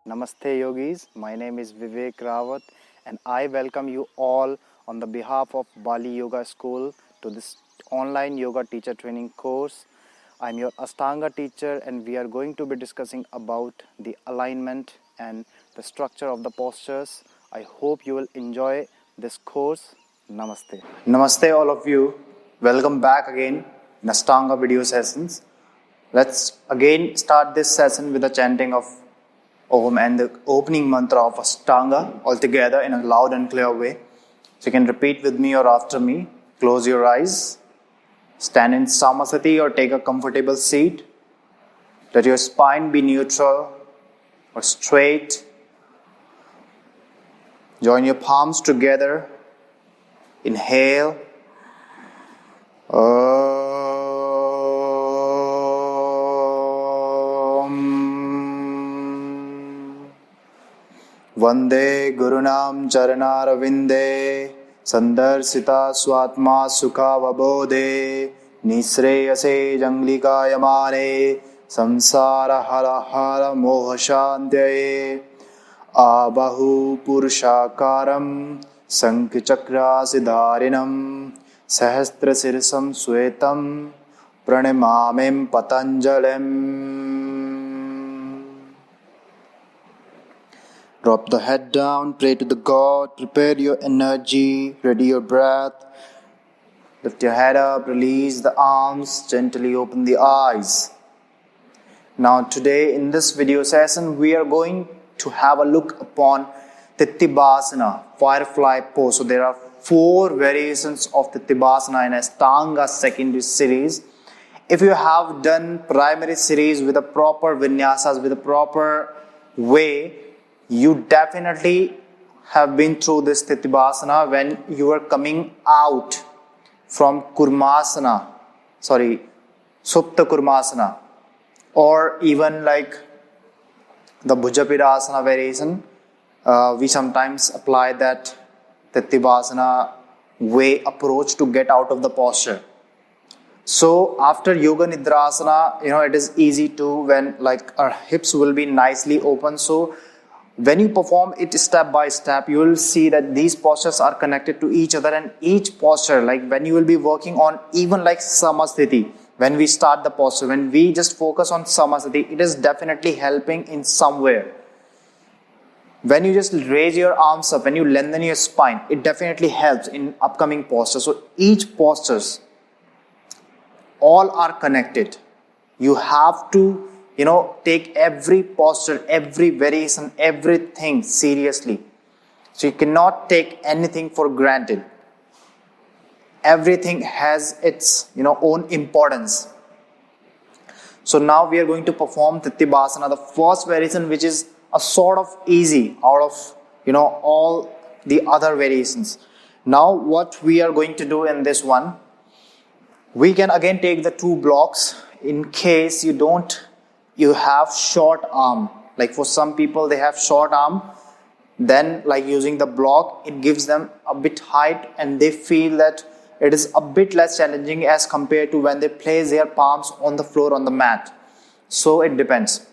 Namaste yogis, my name is Vivek Rawat and I welcome you all on the behalf of Bali Yoga School to this online yoga teacher training course. I'm your Ashtanga teacher and we are going to be discussing about the alignment and the structure of the postures. I hope you will enjoy this course. Namaste. Namaste all of you. Welcome back again in Ashtanga video sessions. Let's again start this session with the chanting of Om and the opening mantra of Ashtanga altogether in a loud and clear way. So you can repeat with me or after me. Close your eyes. Stand in Samasati or take a comfortable seat. Let your spine be neutral or straight. Join your palms together. Inhale. Vande Gurunam Charanarvinde Sandarsita Swatma Sukha Vabodhe Nisreyase Janglika Yamane Samsara Hara Hara Moha Shantyaye Abahu Purushakaram Sankhchakra Siddharinam Sahastra Sirsam Swetam Pranamamim Patanjalim. Drop the head down, pray to the God, prepare your energy, ready your breath. Lift your head up, release the arms, gently open the eyes. Now today in this video session, we are going to have a look upon Titibhasana, firefly pose. So there are 4 variations of Titibhasana in Ashtanga secondary series. If you have done primary series with a proper vinyasas, with a proper way, you definitely have been through this Titibhasana when you are coming out from Supta Kurmasana, or even like the Bhujapirasana variation. We sometimes apply that Titibhasana way approach to get out of the posture. So after Yoga Nidrasana, it is easy to when like our hips will be nicely open. So when you perform it step by step, you will see that these postures are connected to each other, and each posture, like when you will be working on even like Samasthiti, when we start the posture, when we just focus on Samasthiti, it is definitely helping in somewhere. When you just raise your arms up, when you lengthen your spine, it definitely helps in upcoming postures. So each postures, all are connected. You have to take every posture, every variation, everything seriously. So you cannot take anything for granted. Everything has its own importance. So now we are going to perform Titibhasana, the first variation, which is a sort of easy out of all the other variations. Now what we are going to do in this one, we can again take the 2 blocks in case you have short arm. Like for some people, they have short arm. Then like using the block, it gives them a bit height and they feel that it is a bit less challenging as compared to when they place their palms on the floor on the mat. So it depends.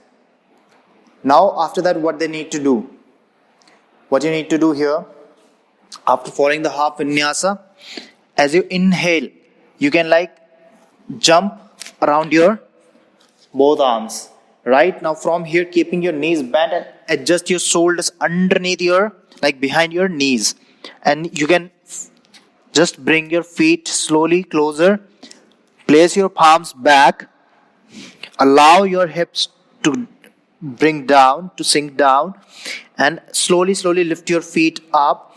Now after that, what they need to do? What you need to do here, after following the half vinyasa, as you inhale, you can like jump around your both arms. Right now from here, keeping your knees bent and adjust your shoulders underneath behind your knees. And you can just bring your feet slowly closer. Place your palms back. Allow your hips to sink down. And slowly lift your feet up.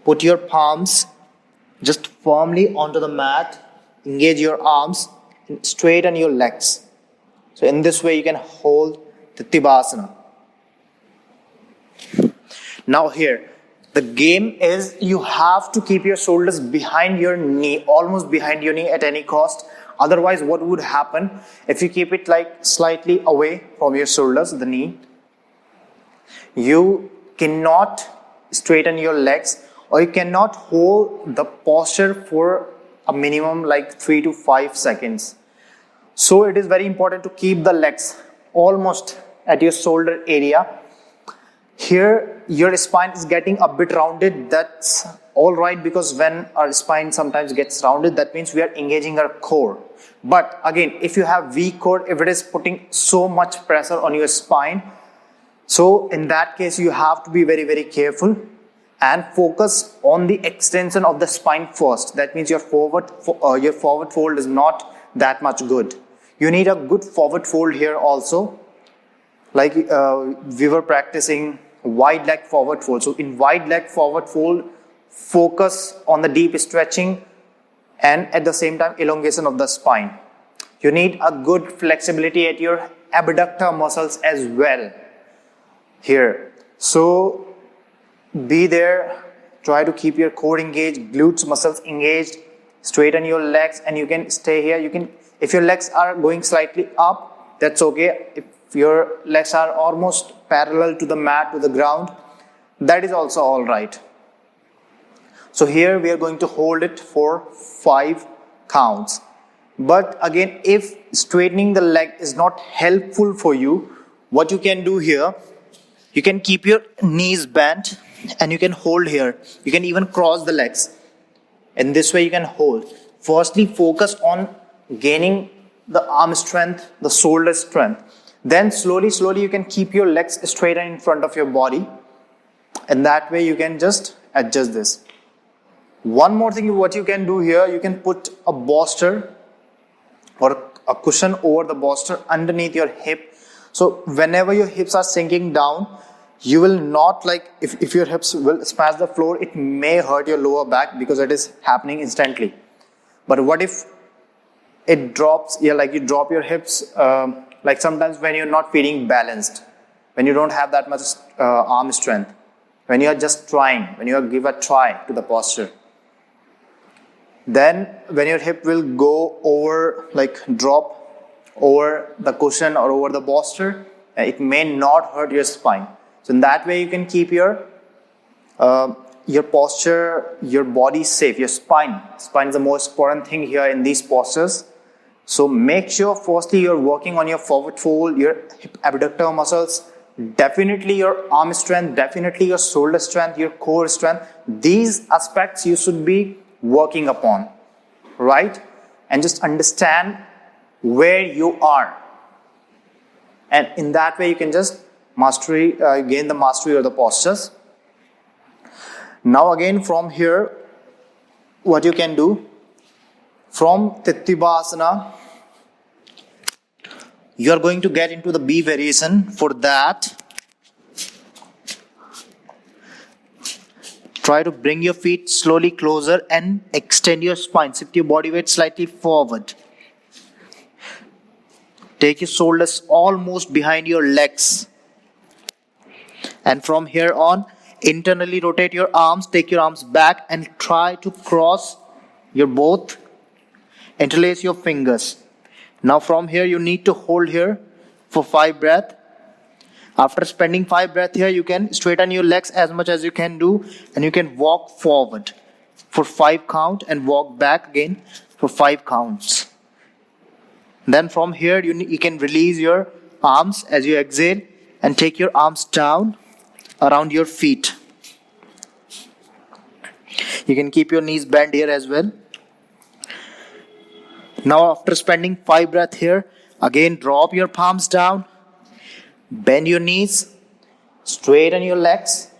Put your palms just firmly onto the mat. Engage your arms and straighten your legs. So in this way you can hold Titibhasana. Now here, the game is you have to keep your shoulders behind your knee, almost behind your knee at any cost. Otherwise, what would happen if you keep it like slightly away from your shoulders, the knee? You cannot straighten your legs, or you cannot hold the posture for a minimum like 3 to 5 seconds. So it is very important to keep the legs almost at your shoulder area. Here your spine is getting a bit rounded. That's all right, because when our spine sometimes gets rounded, that means we are engaging our core. But again, if you have weak core, if it is putting so much pressure on your spine, so in that case you have to be very, very careful and focus on the extension of the spine first. That means your forward fold is not that much good. You need a good forward fold here also. Like we were practicing wide leg forward fold. So in wide leg forward fold, focus on the deep stretching and at the same time elongation of the spine. You need a good flexibility at your abductor muscles as well here. So be there, try to keep your core engaged, glutes muscles engaged, straighten your legs, and you can stay here. You can, if your legs are going slightly up, that's okay. If your legs are almost parallel to the mat, to the ground, that is also all right. So here we are going to hold it for 5 counts. But again, if straightening the leg is not helpful for you, what you can do here, you can keep your knees bent and you can hold here. You can even cross the legs. And this way you can hold. Firstly, focus on gaining the arm strength, the shoulder strength. Then slowly you can keep your legs straight and in front of your body. And that way you can just adjust this. One more thing, what you can do here, you can put a bolster or a cushion over the bolster underneath your hip. So whenever your hips are sinking down, you will not, like, if your hips will smash the floor, it may hurt your lower back because it is happening instantly. But what if it drops, like you drop your hips, like sometimes when you're not feeling balanced, when you don't have that much arm strength, when you are just trying, when you give a try to the posture, then when your hip will go over, like drop over the cushion or over the bolster, it may not hurt your spine. So in that way you can keep your posture, your body safe, your spine. Spine is the most important thing here in these postures. So make sure firstly you're working on your forward fold, your hip abductor muscles, definitely your arm strength, definitely your shoulder strength, your core strength. These aspects you should be working upon, right? And just understand where you are. And in that way you can just gain the mastery of the postures. Now again from here, what you can do, from Tittibhasana, you are going to get into the B variation. For that, try to bring your feet slowly closer and extend your spine. Shift your body weight slightly forward. Take your shoulders almost behind your legs. And from here on, internally rotate your arms, take your arms back and try to cross your both, interlace your fingers. Now from here you need to hold here for 5 breaths. After spending 5 breaths here, you can straighten your legs as much as you can do and you can walk forward for 5 counts and walk back again for 5 counts. Then from here you can release your arms as you exhale and take your arms down around your feet. You can keep your knees bent here as well. Now after spending 5 breaths here, again drop your palms down, bend your knees, straighten your legs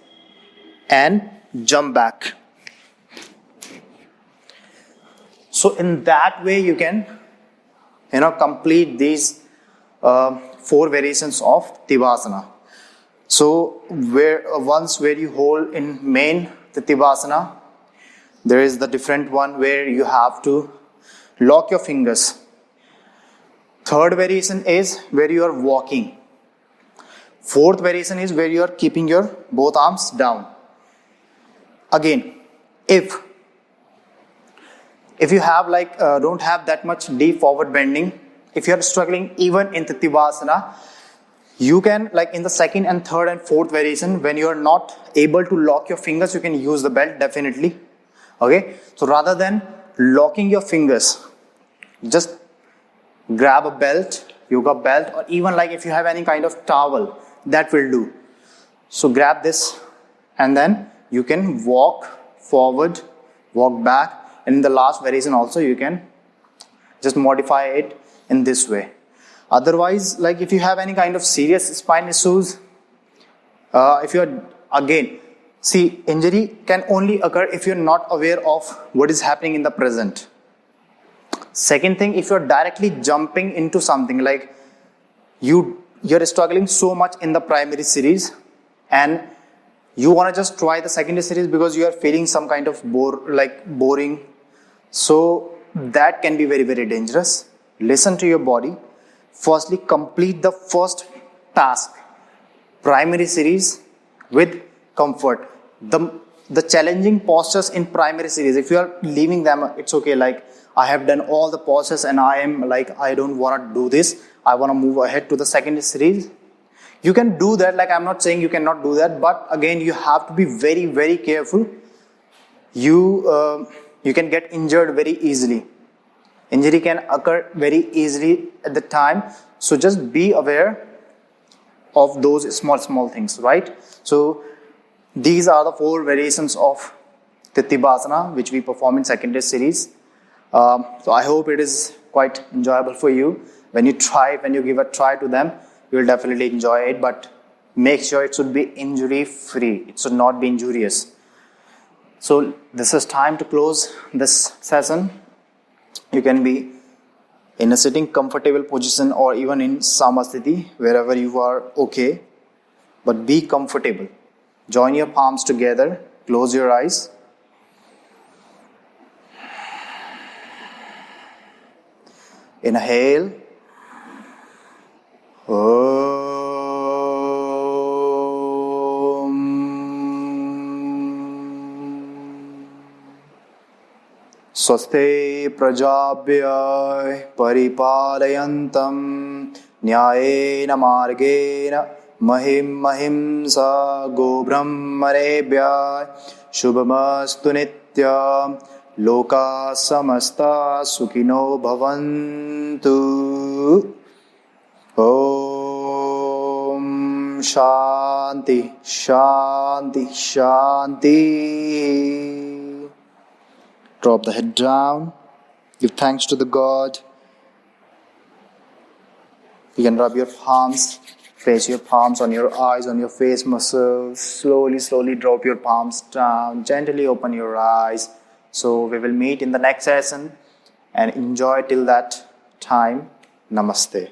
and jump back. So in that way you can complete these 4 variations of Tittibhasana. So where you hold in main Tittibhasana, there is the different one where you have to lock your fingers. Third variation is where you are walking. Fourth variation is where you are keeping your both arms down. Again, if you have don't have that much deep forward bending, if you are struggling even in Tittibhasana, you can, like in the second and third and fourth variation, when you are not able to lock your fingers, you can use the belt definitely. Okay, so rather than locking your fingers, just grab a belt, yoga belt, or even like if you have any kind of towel, that will do. So grab this and then you can walk forward, walk back, and in the last variation also you can just modify it in this way. Otherwise, like if you have any kind of serious spine issues, if you're, again, see, injury can only occur if you're not aware of what is happening in the present. Second thing, if you're directly jumping into something, like you're struggling so much in the primary series and you want to just try the secondary series because you are feeling some kind of boring, so that can be very, very dangerous. Listen to your body. Firstly, complete the first task, primary series, with comfort. The challenging postures in primary series, if you are leaving them, it's okay, like I have done all the postures and I am like, I don't want to do this, I want to move ahead to the secondary series. You can do that, like I'm not saying you cannot do that, but again you have to be very, very careful. You can get injured very easily. Injury can occur very easily at the time, so just be aware of those small things, right? So these are the 4 variations of Titibhasana which we perform in secondary series. So I hope it is quite enjoyable for you. When you give a try to them, you will definitely enjoy it, but make sure it should be injury free. It should not be injurious. So this is time to close this session. You can be in a sitting comfortable position or even in Samasthiti, wherever you are okay. But be comfortable. Join your palms together. Close your eyes. Inhale. Swaste prajabhyay paripalayantam nyayena margena mahimsa gobrahmanebhyay shubhamastu nityam loka samasta sukhino bhavantu. Om Shanti Shanti Shanti. Drop the head down. Give thanks to the God. You can rub your palms. Place your palms on your eyes, on your face muscles. Slowly drop your palms down. Gently open your eyes. So we will meet in the next session and enjoy till that time. Namaste.